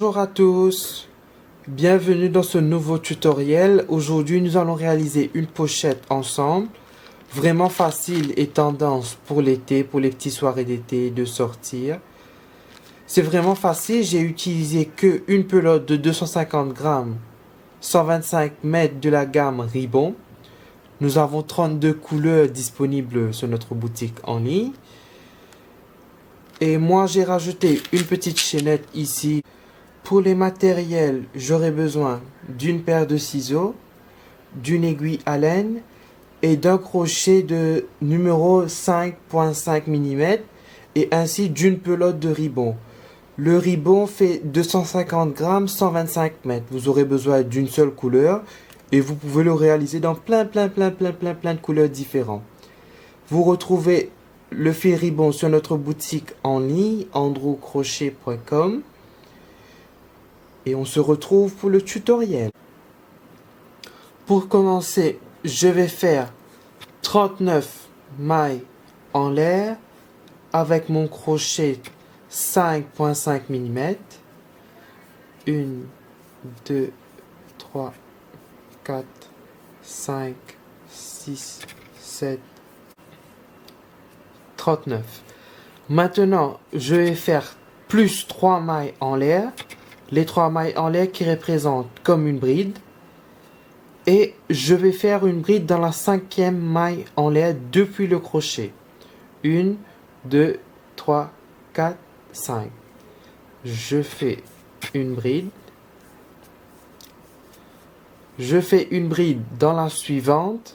Bonjour à tous, bienvenue dans ce nouveau tutoriel. Aujourd'hui nous allons réaliser une pochette ensemble, vraiment facile et tendance pour l'été, pour les petites soirées d'été de sortir. C'est vraiment facile, j'ai utilisé que une pelote de 250 grammes, 125 mètres de la gamme Ribbon. Nous avons 32 couleurs disponibles sur notre boutique en ligne. Et moi j'ai rajouté une petite chaînette ici. Pour les matériels, j'aurai besoin d'une paire de ciseaux, d'une aiguille Allen et d'un crochet de numéro 5.5 mm et ainsi d'une pelote de ribbon. Le ribbon fait 250 grammes, 125 mètres. Vous aurez besoin d'une seule couleur et vous pouvez le réaliser dans plein de couleurs différentes. Vous retrouvez le fil ribbon sur notre boutique en ligne andrewcrochet.com. Et on se retrouve pour le tutoriel. Pour commencer, je vais faire 39 mailles en l'air avec mon crochet 5.5 mm. 1, 2, 3, 4, 5, 6, 7, 39. Maintenant, je vais faire plus 3 mailles en l'air. Les 3 mailles en l'air qui représentent comme une bride. Et je vais faire une bride dans la 5e maille en l'air depuis le crochet. 1, 2, 3, 4, 5. Je fais une bride. Je fais une bride dans la suivante.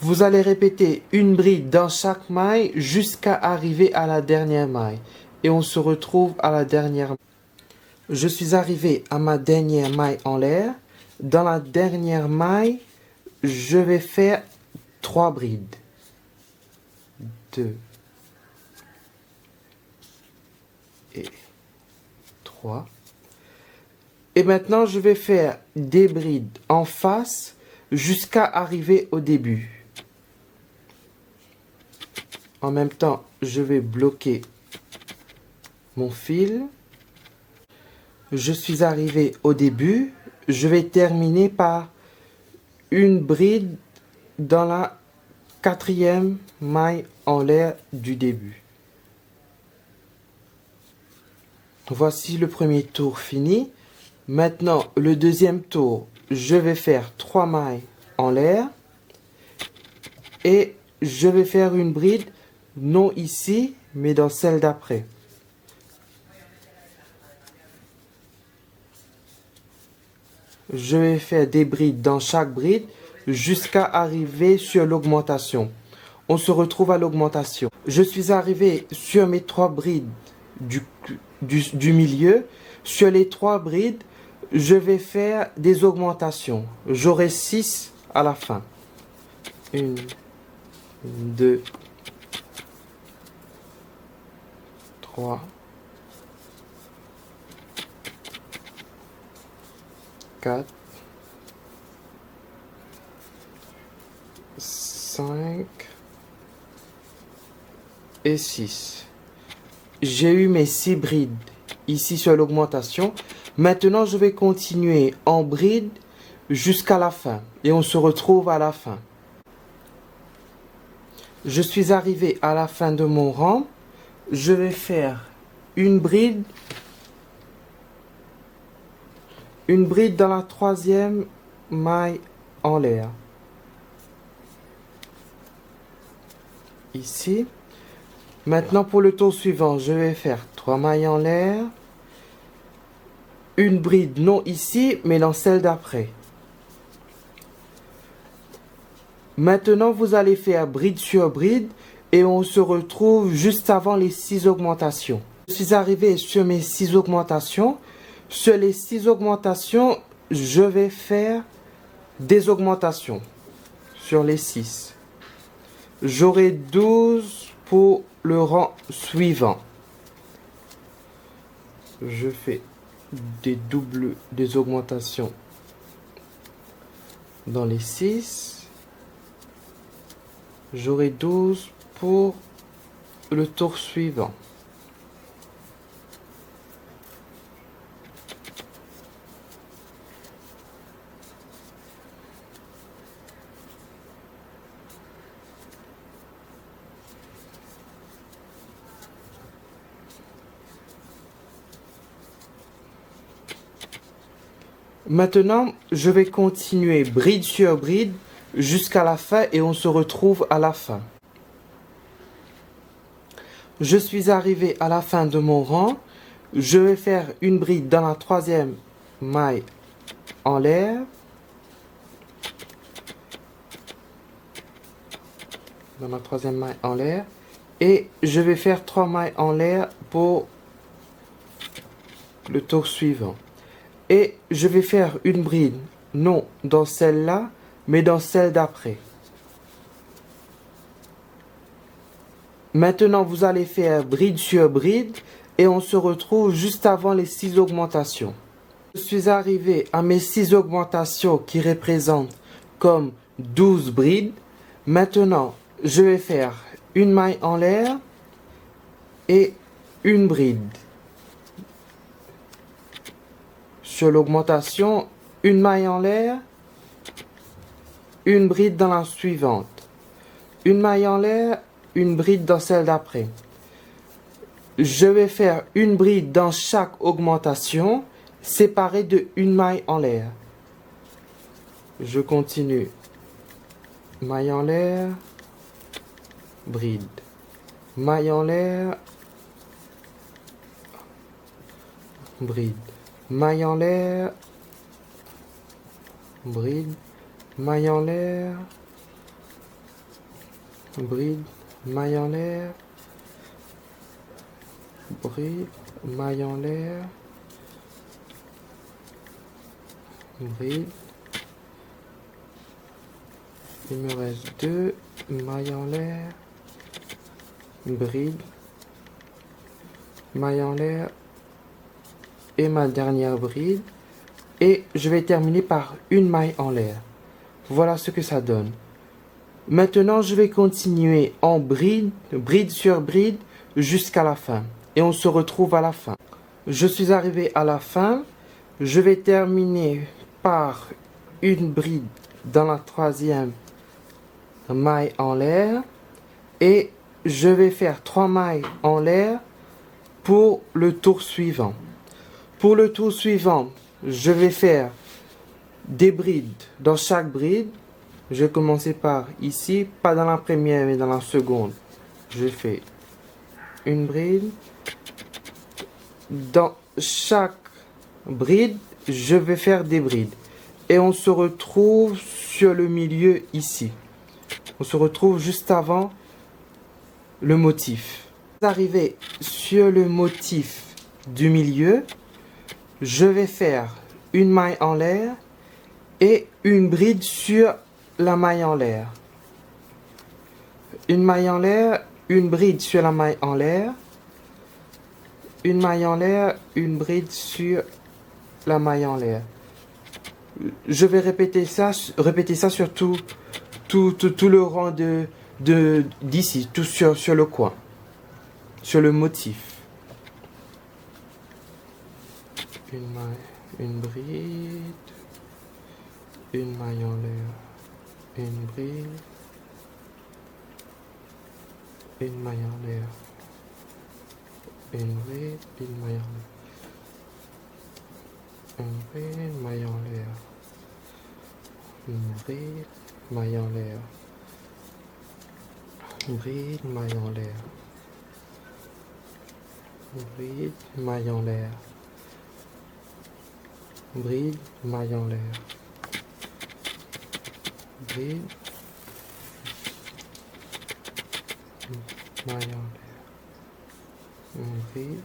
Vous allez répéter une bride dans chaque maille jusqu'à arriver à la dernière maille. Et on se retrouve à la dernière. Je suis arrivé à ma dernière maille en l'air. Dans la dernière maille, je vais faire 3 brides. 2 et 3. Et maintenant, je vais faire des brides en face jusqu'à arriver au début. En même temps, je vais bloquer mon fil. Je suis arrivé au début. Je vais terminer par une bride dans la 4e maille en l'air du début. Voici le premier tour fini. Maintenant, le deuxième tour, je vais faire 3 mailles en l'air et je vais faire une bride, non ici, mais dans celle d'après. Je vais faire des brides dans chaque bride jusqu'à arriver sur l'augmentation. On se retrouve à l'augmentation. Je suis arrivé sur mes 3 brides du milieu. Sur les 3 brides, je vais faire des augmentations. J'aurai 6 à la fin. 1, 2, 3, 4, 5 et 6. J'ai eu mes 6 brides ici sur l'augmentation. Maintenant, je vais continuer en bride jusqu'à la fin. Et on se retrouve à la fin. Je suis arrivé à la fin de mon rang. Je vais faire une bride dans la 3e maille en l'air. Ici. Maintenant pour le tour suivant, je vais faire 3 mailles en l'air. Une bride, non ici, mais dans celle d'après. Maintenant, vous allez faire bride sur bride et on se retrouve juste avant les 6 augmentations. Je suis arrivé sur mes 6 augmentations. Sur les 6 augmentations, je vais faire des augmentations sur les 6. J'aurai 12 pour le rang suivant. Je fais des augmentations dans les 6. J'aurai 12 pour le tour suivant. Maintenant, je vais continuer bride sur bride jusqu'à la fin et on se retrouve à la fin. Je suis arrivé à la fin de mon rang. Je vais faire une bride dans la troisième maille en l'air. Dans la troisième maille en l'air. Et je vais faire 3 mailles en l'air pour le tour suivant. Et je vais faire une bride, non dans celle-là, mais dans celle d'après. Maintenant, vous allez faire bride sur bride et on se retrouve juste avant les 6 augmentations. Je suis arrivé à mes 6 augmentations qui représentent comme 12 brides. Maintenant, je vais faire une maille en l'air et une bride. Sur l'augmentation, une maille en l'air, une bride dans la suivante. Une maille en l'air, une bride dans celle d'après. Je vais faire une bride dans chaque augmentation, séparée de une maille en l'air. Je continue. Maille en l'air, bride. Maille en l'air, bride. Maille en l'air, bride. Maille en l'air, bride. Maille en l'air, bride, maille en l'air, bride. Il me reste 2 mailles en l'air, bride, maille en l'air et ma dernière bride. Et je vais terminer par une maille en l'air. Voilà ce que ça donne. Maintenant, je vais continuer en bride, bride sur bride, jusqu'à la fin. Et on se retrouve à la fin. Je suis arrivé à la fin. Je vais terminer par une bride dans la troisième maille en l'air. Et je vais faire 3 mailles en l'air pour le tour suivant. Pour le tour suivant, je vais faire des brides dans chaque bride. Je vais commencer par ici, pas dans la première mais dans la seconde. Je fais une bride. Dans chaque bride, je vais faire des brides. Et on se retrouve sur le milieu ici. On se retrouve juste avant le motif. Arrivé sur le motif du milieu, je vais faire une maille en l'air et une bride sur la maille en l'air. Une maille en l'air, une bride sur la maille en l'air. Une maille en l'air, une bride sur la maille en l'air. Je vais répéter ça sur tout le rang d'ici, tout sur le coin, sur le motif. Une maille, une bride, une maille en l'air, une bride, une maille en l'air, une bride, une maille en l'air, une bride, maille en l'air, une bride, maille en l'air, une bride, maille en l'air, une bride, maille en l'air, bride, maille en l'air, bride, maille en l'air, une bride,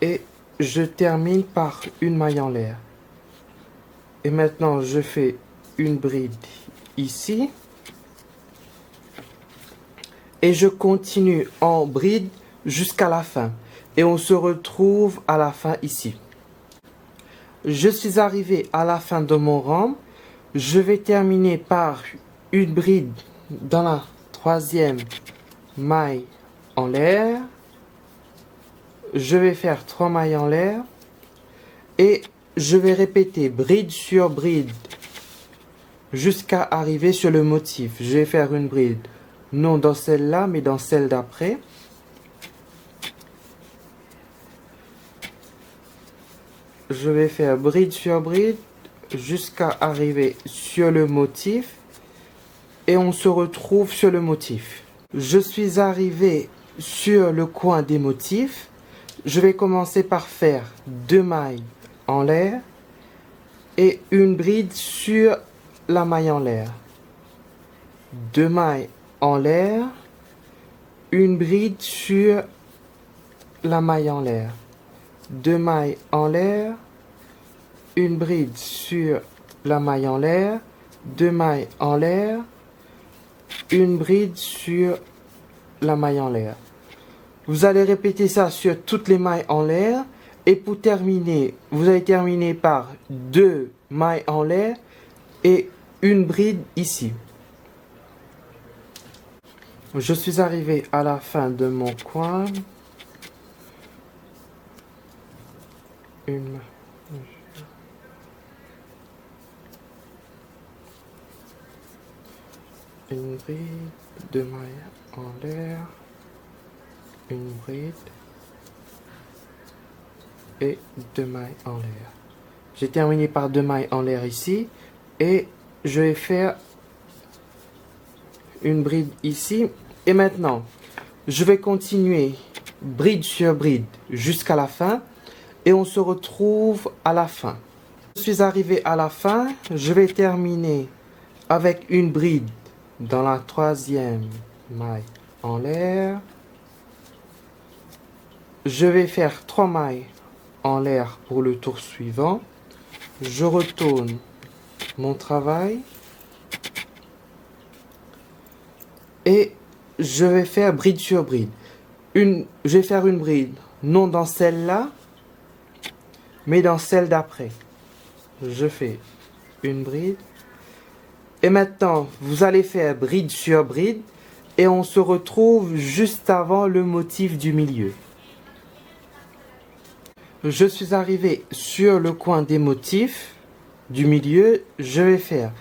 et je termine par une maille en l'air. Et maintenant je fais une bride ici et je continue en bride jusqu'à la fin et on se retrouve à la fin ici. Je suis arrivé à la fin de mon rang. Je vais terminer par une bride dans la troisième maille en l'air. Je vais faire 3 mailles en l'air et je vais répéter bride sur bride jusqu'à arriver sur le motif. Je vais faire une bride, non dans celle-là, mais dans celle d'après. je vais faire bride sur bride jusqu'à arriver sur le motif et on se retrouve sur le motif. Je suis arrivé sur le coin des motifs. Je vais commencer par faire 2 mailles en l'air et une bride sur la maille en l'air. 2 mailles en l'air, une bride sur la maille en l'air. 2 mailles en l'air, une bride sur la maille en l'air, 2 mailles en l'air, une bride sur la maille en l'air. Vous allez répéter ça sur toutes les mailles en l'air et pour terminer, vous allez terminer par 2 mailles en l'air et une bride ici. Je suis arrivé à la fin de mon coin. Une bride, 2 mailles en l'air, une bride et 2 mailles en l'air. J'ai terminé par 2 mailles en l'air ici et je vais faire une bride ici et maintenant je vais continuer bride sur bride jusqu'à la fin et on se retrouve à la fin. Je suis arrivé à la fin, je vais terminer avec une bride dans la 3e maille en l'air. Je vais faire 3 mailles en l'air pour le tour suivant. Je retourne mon travail et je vais faire bride sur bride. Je vais faire une bride, non dans celle-là, mais dans celle d'après. Je fais une bride. Et maintenant, vous allez faire bride sur bride et on se retrouve juste avant le motif du milieu. Je suis arrivé sur le coin des motifs du milieu. Je vais faire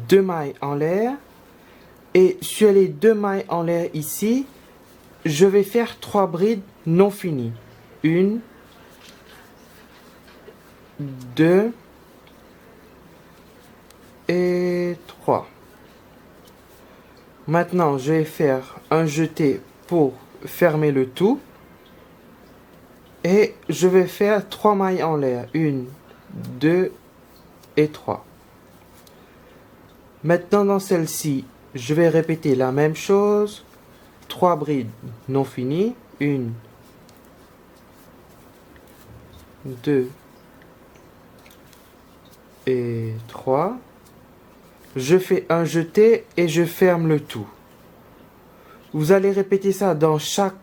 2 mailles en l'air et sur les 2 mailles en l'air ici, je vais faire 3 brides non finies. 1, 2 et 3. Maintenant, je vais faire un jeté pour fermer le tout. Et je vais faire 3 mailles en l'air. 1, 2 et 3. Maintenant, dans celle-ci, je vais répéter la même chose. 3 brides non finies. 1, 2 et 3. Je fais un jeté et je ferme le tout. Vous allez répéter ça dans chaque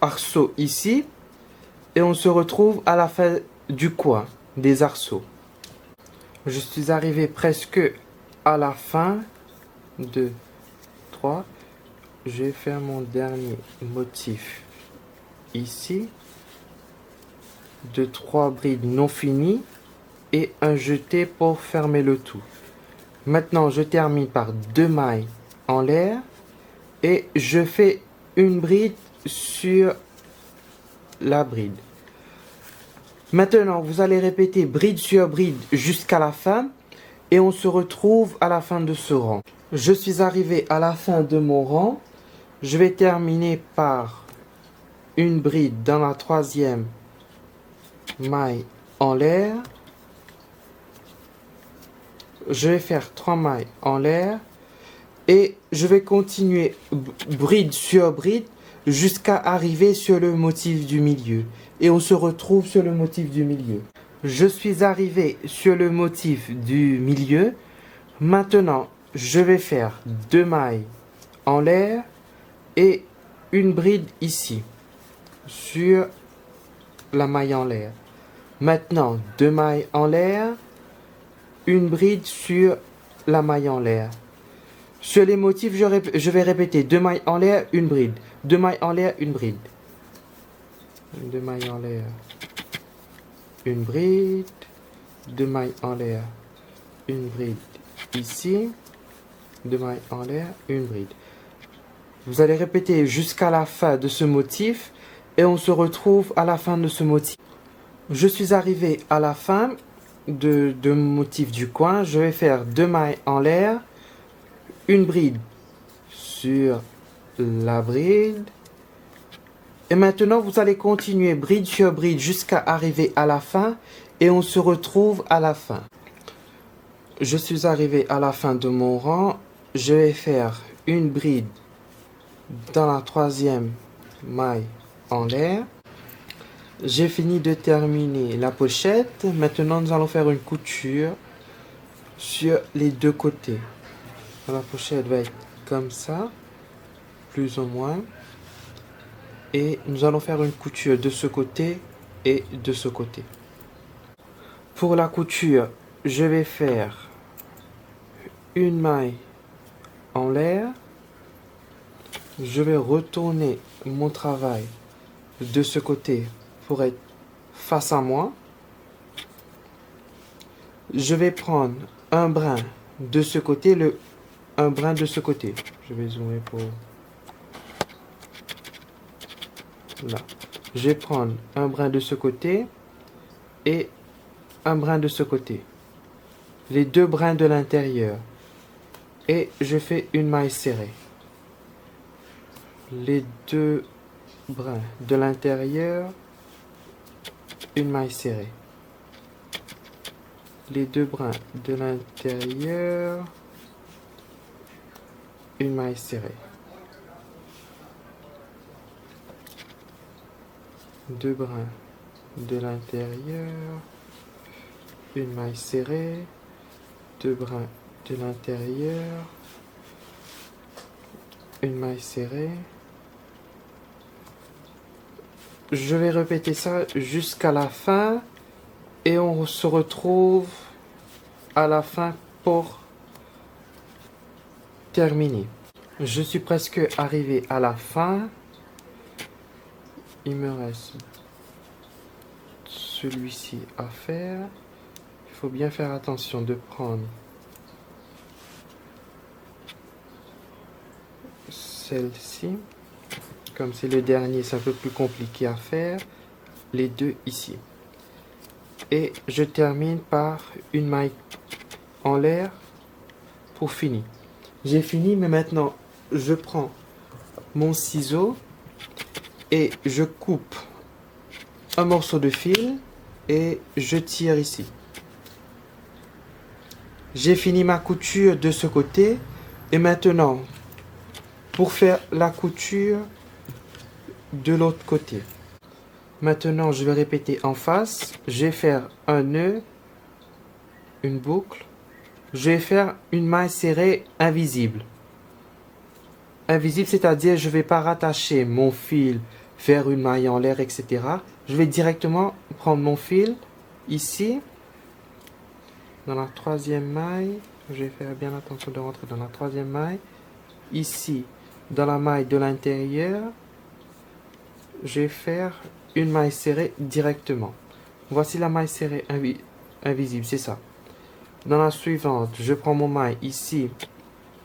arceau ici et on se retrouve à la fin du coin des arceaux. Je suis arrivé presque à la fin. 2, 3. Je vais faire mon dernier motif ici de 3 brides non finies et un jeté pour fermer le tout. Maintenant, je termine par 2 mailles en l'air et je fais une bride sur la bride. Maintenant, vous allez répéter bride sur bride jusqu'à la fin et on se retrouve à la fin de ce rang. Je suis arrivé à la fin de mon rang. Je vais terminer par une bride dans la 3e maille en l'air. Je vais faire 3 mailles en l'air et je vais continuer bride sur bride jusqu'à arriver sur le motif du milieu. Et on se retrouve sur le motif du milieu. Je suis arrivé sur le motif du milieu. Maintenant, je vais faire 2 mailles en l'air et une bride ici sur la maille en l'air. Maintenant, 2 mailles en l'air, une bride sur la maille en l'air. Sur les motifs, je vais répéter 2 mailles en l'air, une bride. 2 mailles en l'air, une bride. 2 mailles en l'air, une bride. 2 mailles en l'air, une bride ici. 2 mailles en l'air, une bride. Vous allez répéter jusqu'à la fin de ce motif et on se retrouve à la fin de ce motif. Je suis arrivé à la fin de mon motif du coin. Je vais faire 2 mailles en l'air, une bride sur la bride. Et maintenant, vous allez continuer bride sur bride jusqu'à arriver à la fin. Et on se retrouve à la fin. Je suis arrivé à la fin de mon rang. Je vais faire une bride dans la 3e maille en l'air. J'ai fini de terminer la pochette. Maintenant, nous allons faire une couture sur les 2 côtés. La pochette va être comme ça, plus ou moins. Et nous allons faire une couture de ce côté et de ce côté. Pour la couture, je vais faire une maille en l'air. Je vais retourner mon travail de ce côté pour être face à moi. Je vais prendre un brin de ce côté, un brin de ce côté. Je vais zoomer pour... Là. Je vais prendre un brin de ce côté et un brin de ce côté. Les 2 brins de l'intérieur. Et je fais une maille serrée. Les 2 brins de l'intérieur, une maille serrée. Les 2 brins de l'intérieur, une maille serrée. 2 brins de l'intérieur, une maille serrée, 2 brins de l'intérieur, une maille serrée. Je vais répéter ça jusqu'à la fin et on se retrouve à la fin pour terminer. Je suis presque arrivé à la fin. Il me reste celui-ci à faire. Il faut bien faire attention de prendre celle-ci. Comme c'est le dernier, c'est un peu plus compliqué à faire. Les 2 ici. Et je termine par une maille en l'air pour finir. J'ai fini, mais maintenant, je prends mon ciseau et je coupe un morceau de fil et je tire ici. J'ai fini ma couture de ce côté et maintenant, pour faire la couture de l'autre côté. Maintenant, je vais répéter en face. Je vais faire un nœud, une boucle. Je vais faire une maille serrée invisible. Invisible, c'est-à-dire je ne vais pas rattacher mon fil, faire une maille en l'air, etc. Je vais directement prendre mon fil ici, dans la 3e maille. Je vais faire bien attention de rentrer dans la 3e maille. Ici, dans la maille de l'intérieur, je vais faire une maille serrée directement. Voici la maille serrée invisible, c'est ça. Dans la suivante, je prends mon maille ici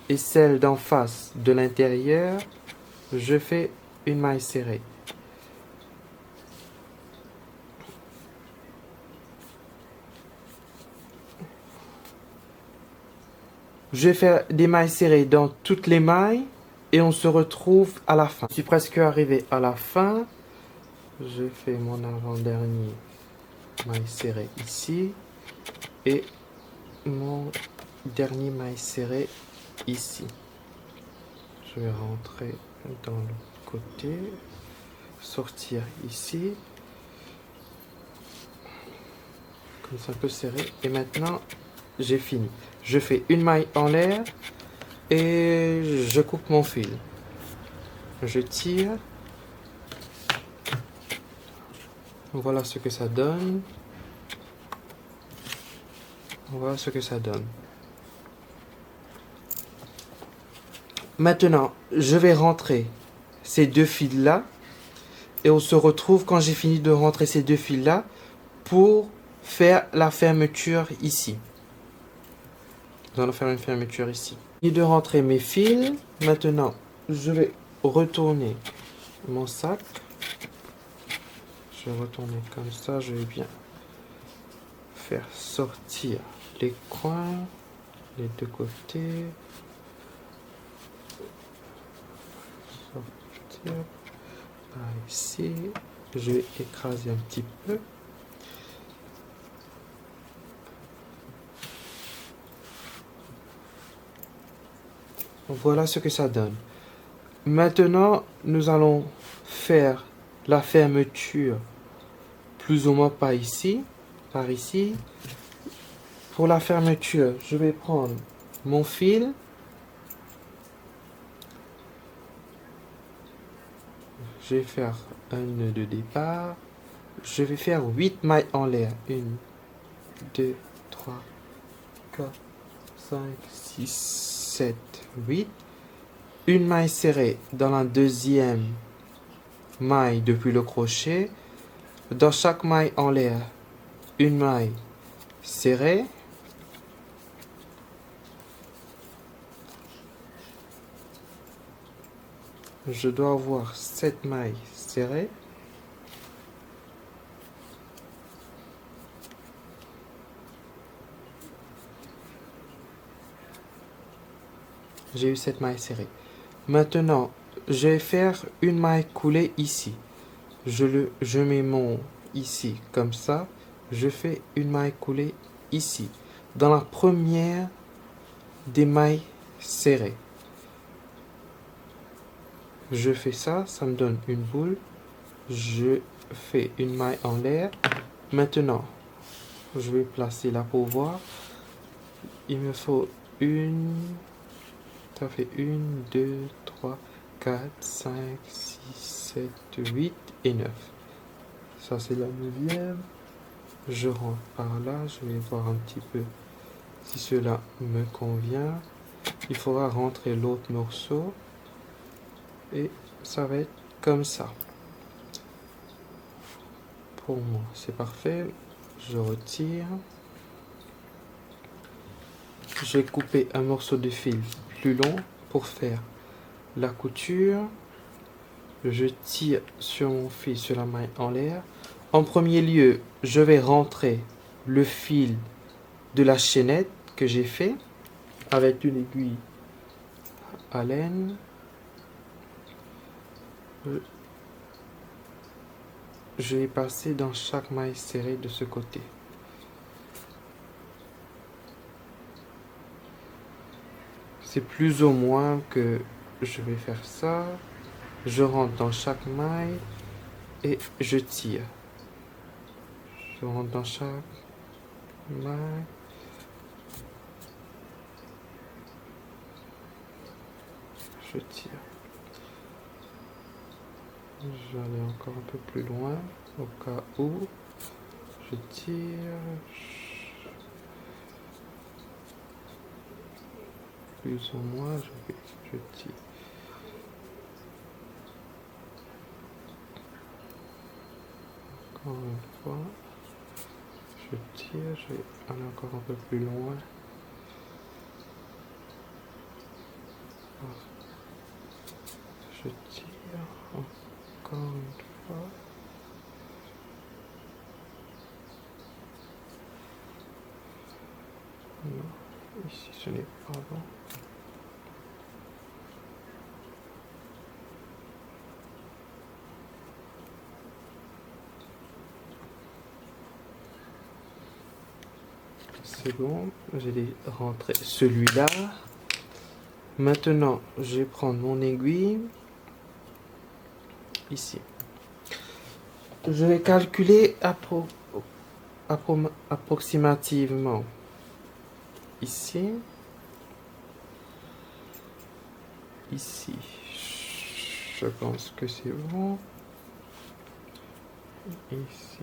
et celle d'en face de l'intérieur, je fais une maille serrée. Je vais faire des mailles serrées dans toutes les mailles et on se retrouve à la fin. Je suis presque arrivé à la fin. Je fais mon avant-dernier maille serrée ici et mon dernier maille serrée ici. Je vais rentrer dans le côté, sortir ici, comme ça un peu serré. Et maintenant, j'ai fini. Je fais une maille en l'air et je coupe mon fil. Je tire. Voilà ce que ça donne. Voilà ce que ça donne. Maintenant, je vais rentrer ces 2 fils-là. Et on se retrouve quand j'ai fini de rentrer ces 2 fils-là pour faire la fermeture ici. Nous allons faire une fermeture ici. J'ai fini de rentrer mes fils. Maintenant, je vais retourner mon sac. Je vais retourner comme ça, je vais bien faire sortir les coins, les deux côtés. Sortir par ici. Je vais écraser un petit peu. Voilà ce que ça donne. Maintenant, nous allons faire la fermeture plus ou moins par ici. Pour la fermeture, je vais prendre mon fil. Je vais faire un nœud de départ. Je vais faire 8 mailles en l'air. 1, 2, 3, 4, 5, 6, 7, 8. Une maille serrée dans la deuxième maille depuis le crochet. Dans chaque maille en l'air, une maille serrée. Je dois avoir 7 mailles serrées. J'ai eu 7 mailles serrées. Maintenant, je vais faire une maille coulée ici. Je mets mon ici comme ça. Je fais une maille coulée ici. Dans la première des mailles serrées. Je fais ça, ça me donne une boule. Je fais une maille en l'air. Maintenant, je vais placer là pour voir. Il me faut une... Ça fait 1, 2, 3, 4, 5, 6, 7, 8 et 9. Ça, c'est la 9e. Je rentre par là. Je vais voir un petit peu si cela me convient. Il faudra rentrer l'autre morceau. Et ça va être comme ça. Pour moi, c'est parfait. Je retire. Je vais couper un morceau de fil plus long pour faire la couture. Je tire sur mon fil, sur la maille en l'air. En premier lieu, je vais rentrer le fil de la chaînette que j'ai fait avec une aiguille à laine. Je vais passer dans chaque maille serrée de ce côté. C'est plus ou moins que je vais faire ça. Je rentre dans chaque maille et je tire. Je rentre dans chaque maille. Je tire. Je vais aller encore un peu plus loin au cas où. Je tire. Plus ou moins, je tire. Encore une fois. Je tire. Je vais aller encore un peu plus loin. Je tire. Encore une fois. Non, ici ce n'est pas bon. C'est bon, j'ai rentré celui-là. Maintenant, je vais prendre mon aiguille. Ici. Je vais calculer approximativement. Ici. Ici. Je pense que c'est bon. Ici.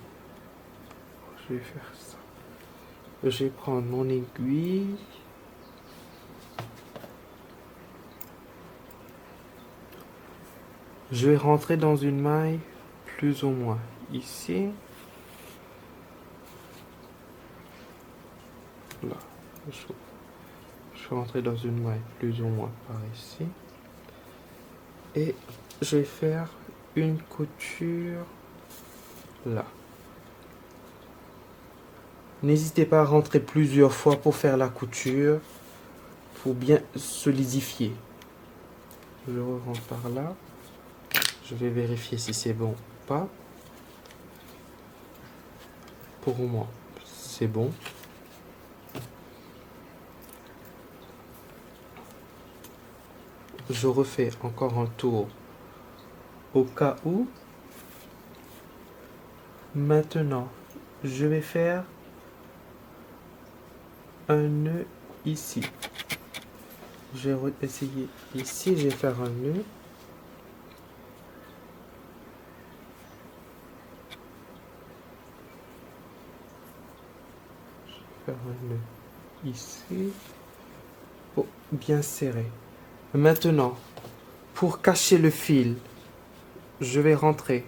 Je vais faire ça. Je vais prendre mon aiguille. Je vais rentrer dans une maille plus ou moins ici. Là. Je vais rentrer dans une maille plus ou moins par ici. Et je vais faire une couture là. N'hésitez pas à rentrer plusieurs fois pour faire la couture, pour bien solidifier. Je rentre par là. Je vais vérifier si c'est bon ou pas. Pour moi, c'est bon. Je refais encore un tour au cas où. Maintenant, je vais faire un nœud ici. Je vais essayer ici, je vais faire un nœud. Je vais faire un nœud ici pour bien serrer. Maintenant, pour cacher le fil, je vais rentrer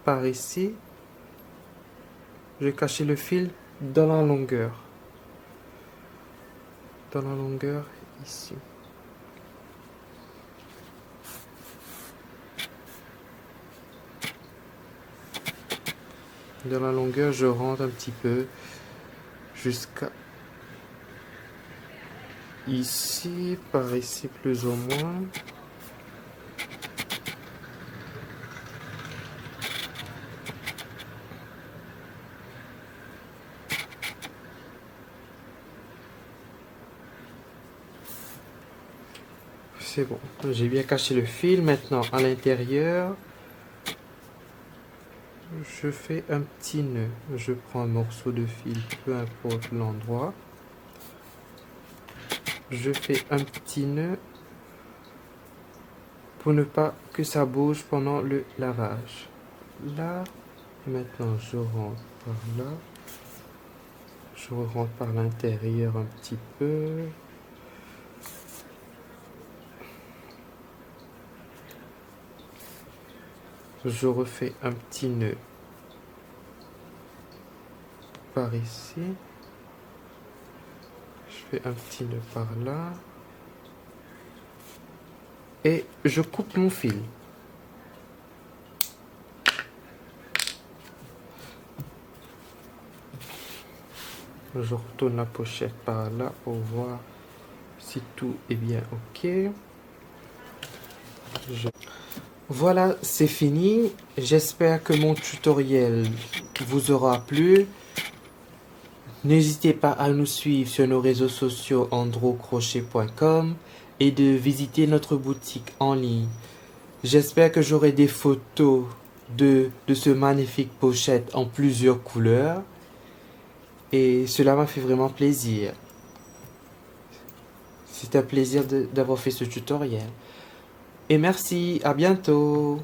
par ici. Je vais cacher le fil dans la longueur. Dans la longueur ici. Dans la longueur, je rentre un petit peu jusqu'à ici, par ici plus ou moins. C'est bon, j'ai bien caché le fil. Maintenant, à l'intérieur, je fais un petit nœud. Je prends un morceau de fil, peu importe l'endroit. Je fais un petit nœud pour ne pas que ça bouge pendant le lavage. Là, et maintenant je rentre par là. Je rentre par l'intérieur un petit peu. Je refais un petit nœud par ici. Je fais un petit nœud par là. Et je coupe mon fil. Je retourne la pochette par là pour voir si tout est bien ok. Voilà, c'est fini. J'espère que mon tutoriel vous aura plu. N'hésitez pas à nous suivre sur nos réseaux sociaux androcrochet.com et de visiter notre boutique en ligne. J'espère que j'aurai des photos de ce magnifique pochette en plusieurs couleurs. Et cela m'a fait vraiment plaisir. C'est un plaisir d'avoir fait ce tutoriel. Et merci, à bientôt.